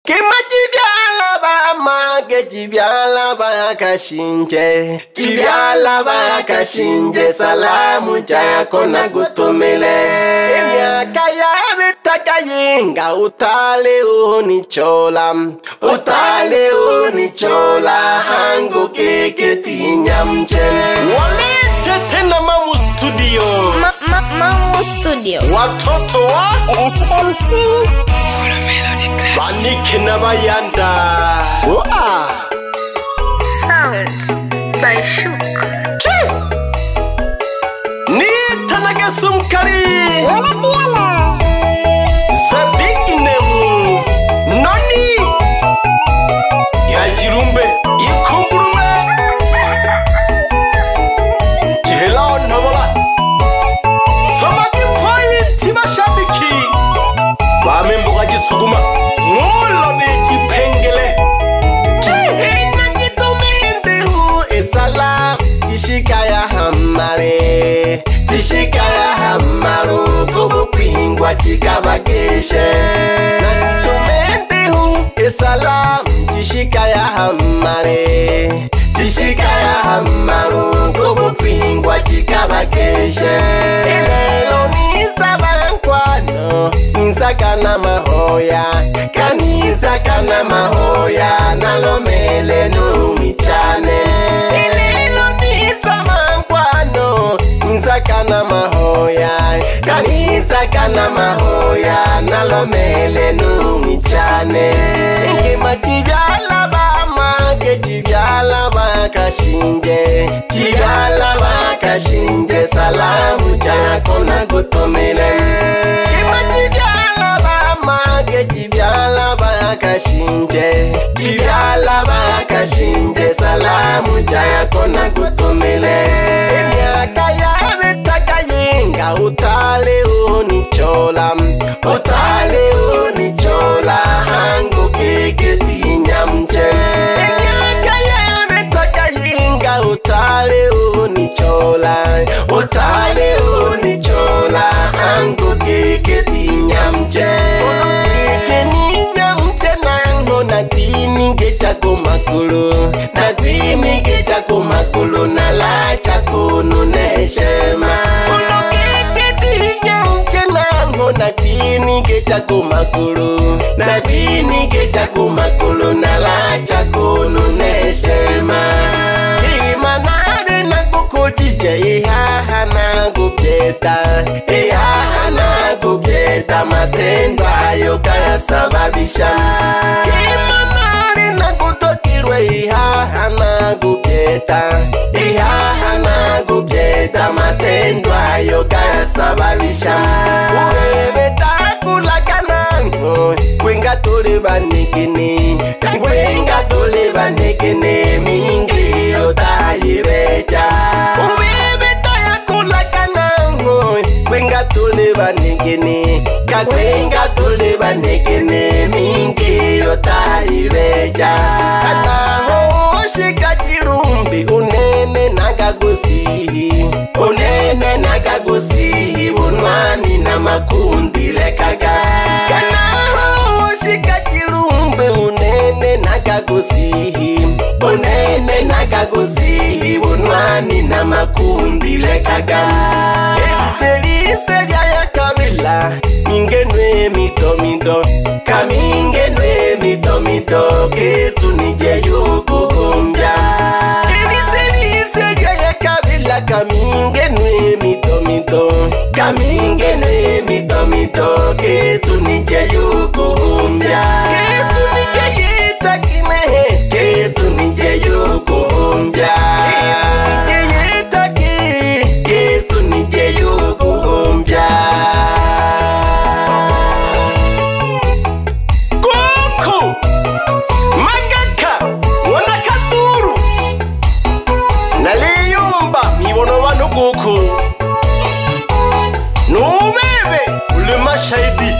Kimajibyala ba mage jibyala ba kashinje. Jibyala ba kashinje salamu chako na gutumile. Emyaka yawe takayinga utale unichola. Utale unichola hangu keketi nyamche. Walete tena Mamu Studio. Mamu Studio. Watoto wa FMC. Baniki na bayanda. Sound by Shook. Ni tanaga sumkari. Diana. Sabi inemu. Nani. Yajirumbe. Ikumburume. Jihela nabola. Samaki point tibashabiki. Bamemboga jisuguma. Mulo ni jipengele. Esala Tishikaya hamare Tishikaya hamaru Kubu pingwa chikabakeshe Natumendihu Esala Tishikaya hamare Tishikaya hamaru Kubu pingwa chikabakeshe Elelo nisabankwano Nisakana mahoya Kanisakana mahoya Nalomele numichane Elelo nisabankwano Nisakana mahoya Kanisakana mahoya Nalomele numichane Ngimatibyala bamage Tibyala bakashinje Tibyala bakashinje Salamu chako na gutumile Ngimatibyala bamage Tibyala bakashinje Tibyala bakashinje Salamu chako na gutumile Emyaka yawe takayinga Utale unichola Utale unichola Hangu keketi nyamche Emyaka yawe takayinga Utale unichola Utale unichola Hangu keketi nyamche Kekeni nyamche nango na kwini ngechako makulu Na kwini ngechako makulu na la chako nuneshema Keketi nyamche nango na kwini ngechako makulu Na kwini ngechako makulu na la chako nuneshema Imanade na kukujije ihaha na gubyeta Ihaha na gubyeta matendo ayo kayasababisha Imanade na kutokirwe ihaha na gubyeta Ihaha na gubyeta matendo ayo kayasababisha Uwebeta kulakanango Kwenga tole banikini Kwenga tole banikini Mingi otayibeja Uwebeta ya kulakanango Kwenga tole banikini Kwenga tole banikini Mingi otayibeja Kanaho shikajirumbi Unene nagagusihi Unene nagagusihi Unwani na makundi lekaga Kanaho shikajirumbi Unene nagagusihi Unene nagagusihi Unwani na makundi lekaga Eliselia ya kabila Mingenwe mito Kamingenwe mito Ketu nije yukuhumbya Eliselia ya kabila Kamingenwe mito Kamingenwe mito Ketu nije yukuhumbya Ketu nije yitakine Ketu nije yukuhumbya Ketu nije yitaki Ketu nije yukuhumbya Kuku Magaka Wanakaturu Naliyumba Mibono wanu kuku Nubebe Ule mashahidi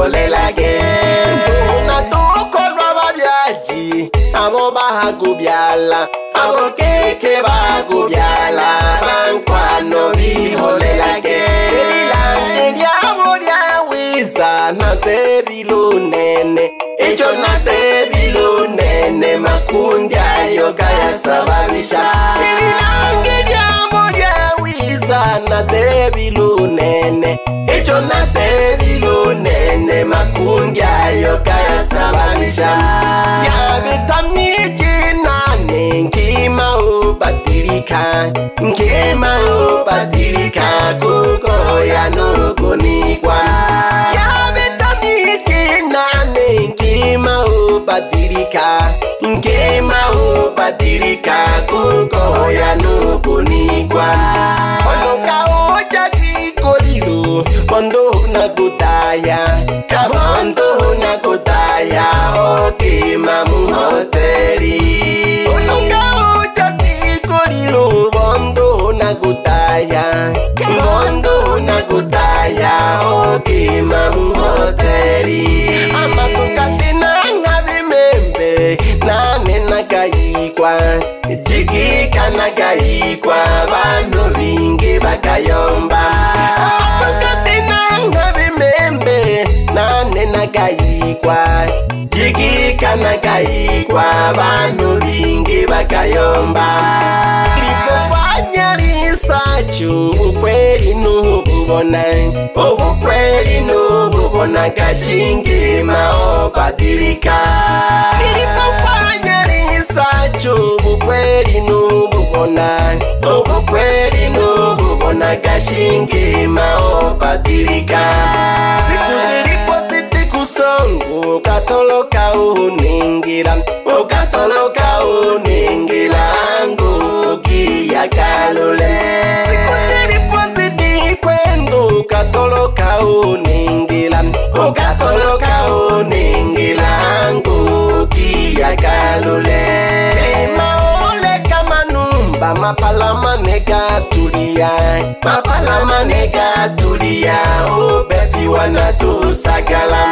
biholelage na tukolwa babyaji abo bahagubyala abo keke bagubyala bankwano biholelage ilange lyabo lyawiza nate bilunene echo nate bilunene makundi ayo gayasababisha ilange lyabo lyawiza nate bilunene echo nate bilunene makundi ayo gayasababisha yabitamiji nane nkima ubadilika kuko yanugunikwa yabitamiji nane nkima ubadilika kuko yanugunikwa onuka uja kikolilo bondo nakutaya okima muhoteli onuka uja kikolilo bondo nakutaya okima muhoteli amatukatinanga bimembe nane nakayikwa jigika nakayikwa bano bingi bakayomba amatukatinanga bimembe nane nakayikwa jigika nakayikwa bano bingi bakayomba lipofanya lisachu ukweli nububona gashingi maobadilika lipofanya lisachu ukweli nububona gashingi maobadilika siku zilipo ziti kusongu ukatoloka uningira ngugi ya kalule siku zilipo ziti kwendo ukatoloka uningira ngugi ya kalule maole kama numba mapalamane gatulia ubebi wanatusagala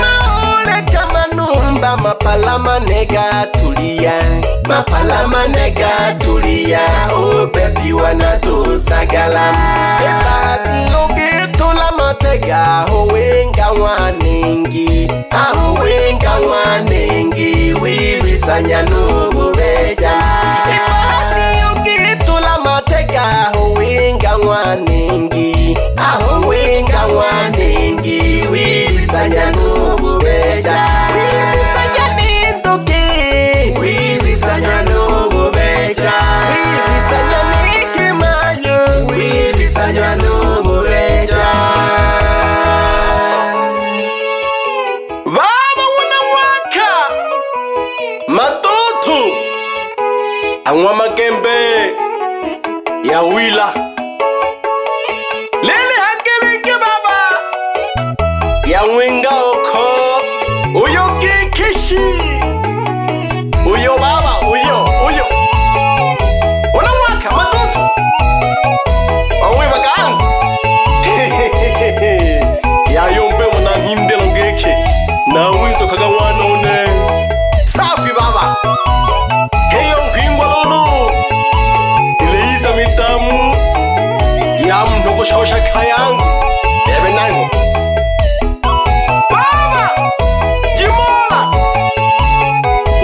maole kama numba mapalamane gatulia ubebi wanatusagala ebati ugitula matega uwenga wanengi wibisanya nububeja ebati ugitula matega uwenga wanengi wibisanya nububeja wibisanya ninduki wibisanya nububeja wibisanya nikimayo wibisanya nububeja baba wanawaka matoto anywa magembe ya wila lele hakeleke baba ya mwenga oko uyo kikishi uyo baba uyo wanawaka matoto awe bagangu ya yombe mwana nindelo geke na wizo kaga wanone safi baba heyo mpingwa lolo ileiza mitamu ya mdogo shosha kayangu ebe nango baba jimola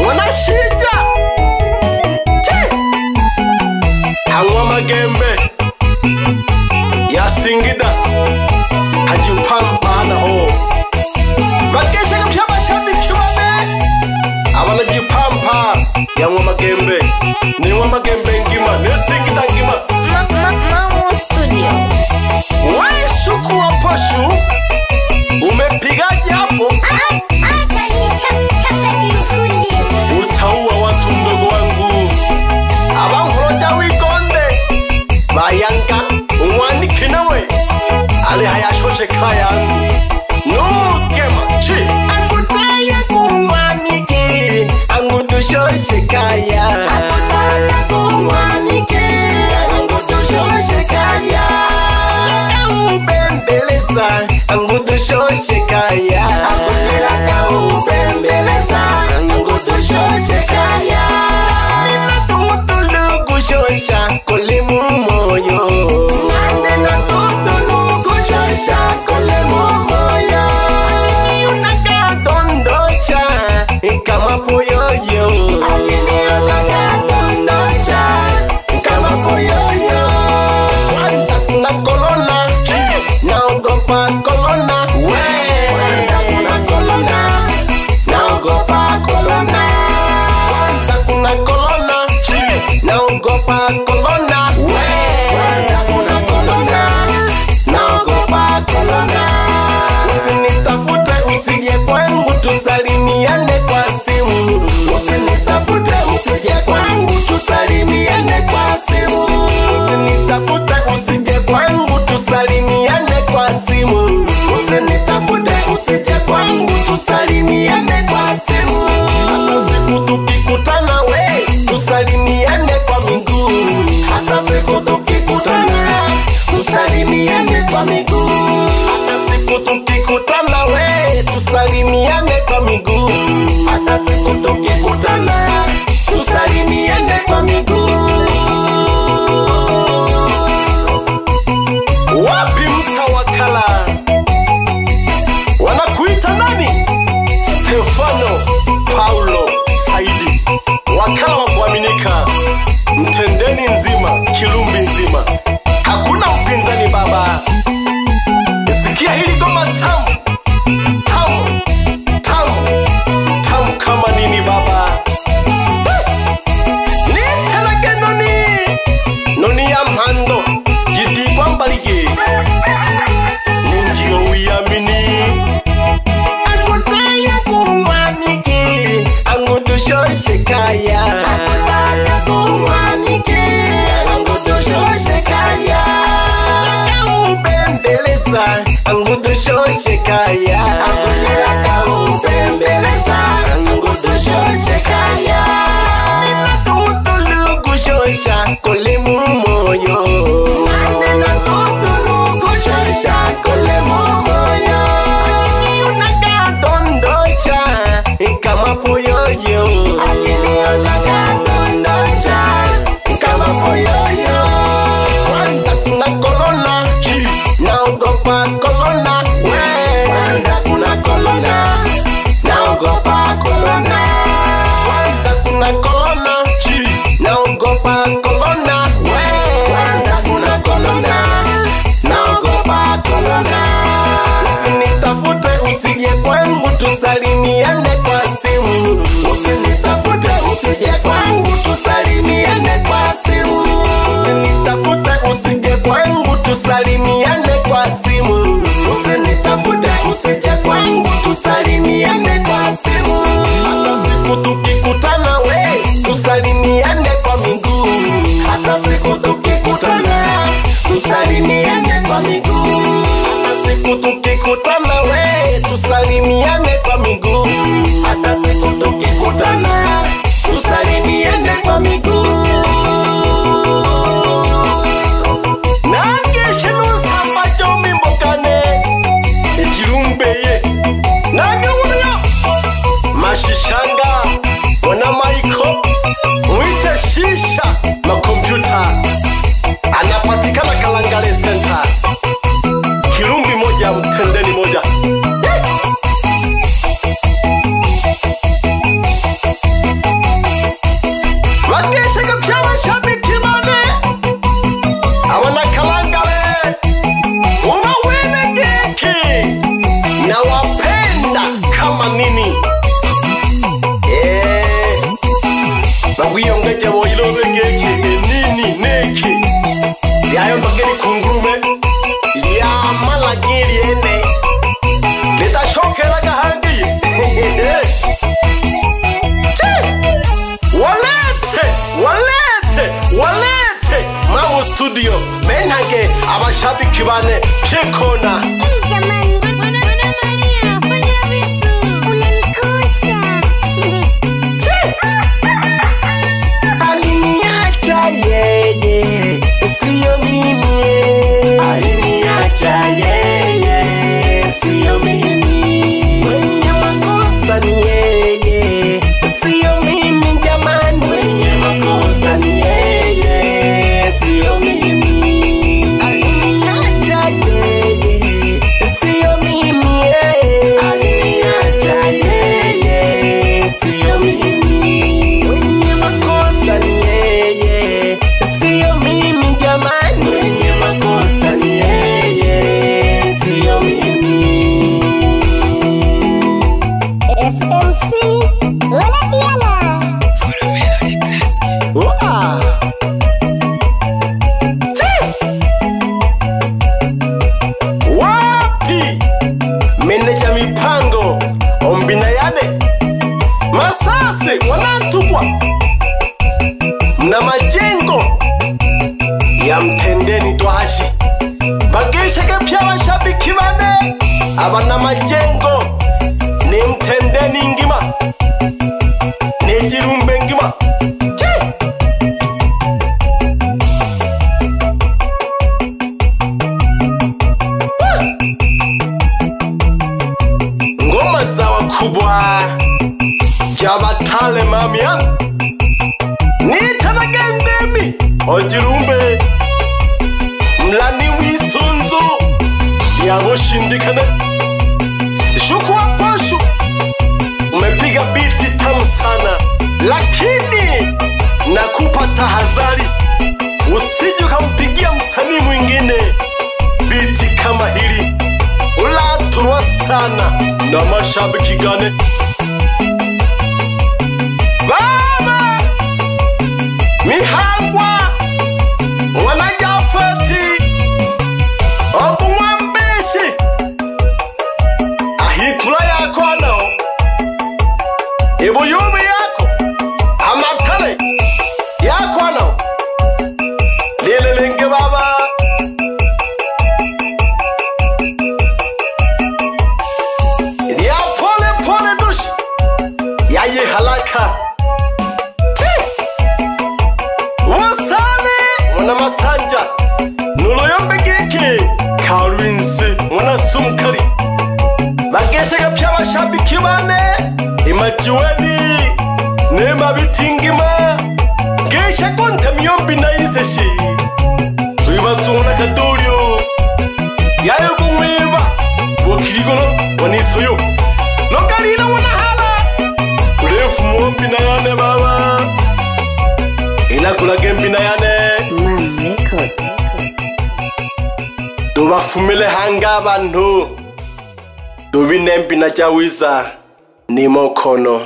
wanashija anywa magembe ya Singida hajipambana ho bakesha kabashabiki bane abana jipampa yanywa magembe niwa magembe ngima ne Singida ngima Mamo Studio. wewe shuku wa poshu umepigaje hapo utaua watu mdogo wangu abankoroja wikonde bayanka umwani kinawe ale hayashoshe kayangu nugema chi angutaye kumwaniki angutushoshe kaya angutaye kumwaniki angutushoshe kaya ubembeleza angutushoshe kama poyoyo, aliniona dondocha kama poyoyo. Kwanza kuna corona, naogopa corona. Kwanza kuna corona, naogopa corona. Kwanza kuna corona, naogopa corona. Kwanza kuna corona, naogopa corona. Usinitafute usije kwangu tusalimiane kwa simu. Usinitafute usije kwangu tusalimiane kwa simu. Usinitafute usije kwangu tusalimiane kwa simu. Usinitafute usije kwangu tusalimiane kwa simu. Hata siku tukikutana we tusalimiane kwa miguu. Hata siku tukikutana tusalimiane kwa miguu. Hata siku tukikutana we tusalimiane kwa miguu. Hata siku tukikutana tusalimiane kwa miguu. Wapi msawakala? Wanakuita nani? Stefano Paulo Saidi, wakala wa kuaminika, Mtendeni nzima, Kilumbi nzima, hakuna mpinzani baba. Sikia hili goma tamu, tamu, tamu, tamu kama nini baba. Nitana noni, noni ya mhando, jiti kwa mbalige, ninjio uyamini. Angutaya kumaniki, angudusho shekaya. Angutaya kumaniki, angudusho shekaya. Bembeleza, angudusho shekaya. Angulaka ubembeleza, angudusho shekaya. Ninatutulugu shosha kolemu moyo. Ninatutulugu shosha kolemu moyo. Dondocha kama poyoyo, aliniona dondocha kama poyoyo. Kwanza kuna corona, naogopa corona. Kwanza kuna corona, naogopa corona. Kwanza kuna corona, naogopa corona. Kwanza kuna corona, naogopa corona. Usinitafute usije kwangu tusalimiane kwa simu. Usinitafute usije kwangu tusalimiane kwa simu. Usinitafute usije kwangu tusalimiane kwa simu. Usinitafute usije kwangu tusalimiane kwa simu. Hata siku tukikutana we tusalimiane kwa miguu. Hata siku tukikutana tusalimiane kwa miguu. Hata siku tukikutana we tusalimiane kwa miguu. Hata siku tukikutana tusalimiane kwa miguu. Nange shinu samba jomi mbokane Jirumbeye nange unuyo Mashishanga wana maiko mwite shisha makompyuta. Anapatikana Kalangale Center, Kilumbi moja, Mtendeni moja. Wakesha kapshawa shabiki mane awana Kalangale umawene geki na wapenda kama nini. Bagwiyongeje boilobe geki nini neki yayo mageni kungurume ya malagiri ene leta shokera gahangi. Walete Mamu Studio menage abashabiki bane pyekona. Jamani, Mwana Maria, fanya vitu. Unanikosa. Aliniacha yeye, sio mimi. Aliniacha yeye, sio mimi. Mwenye makosa ni yeye, sio mimi jamani. Mwenye makosa ni yeye, sio mimi. Aliniacha yeye, MC Wana Diana. Wapi meneja mipango Ombina Yane Masase wanatupwa mna majengo ya Mtendeni Twashi bagesheke pya bashabiki bane abana majengo ni Mtendeni ngima ni Jirumbe ngima ngoma za wakubwa Jabatale mamian Nitanagendemi Ojirumbe Mlani wisunzu Yaboshindikane Shukwa poshu Umepiga biti tamu sana Lakini nakupa tahadhari usije ukampigia msanii mwingine biti kama hili ulaturwa sana na mashabiki gane Baba Mihangwa Wanajafeti Obumwambeshi Ahitula yako nao Ibuyumi yako Amatale yako nao Lelelenge baba Ya pole pole dushi Yaye halaka Mwana Masanja Nuloyombe geke Karwinsi Mwana Sumkari Bagesheka pya bashabiki bane Imajiweni Nema bitingima Gesha konte miyombi na iseshi Tuibazunguna kadolyo Yayo kumwiba Wakirigolo Wanisoyo Lokalila mwana hala Ulefu mwombi na yane baba Ila kula gembi na yane Tubafumile hanga abantu Tubinembi na jawiza Nimo kono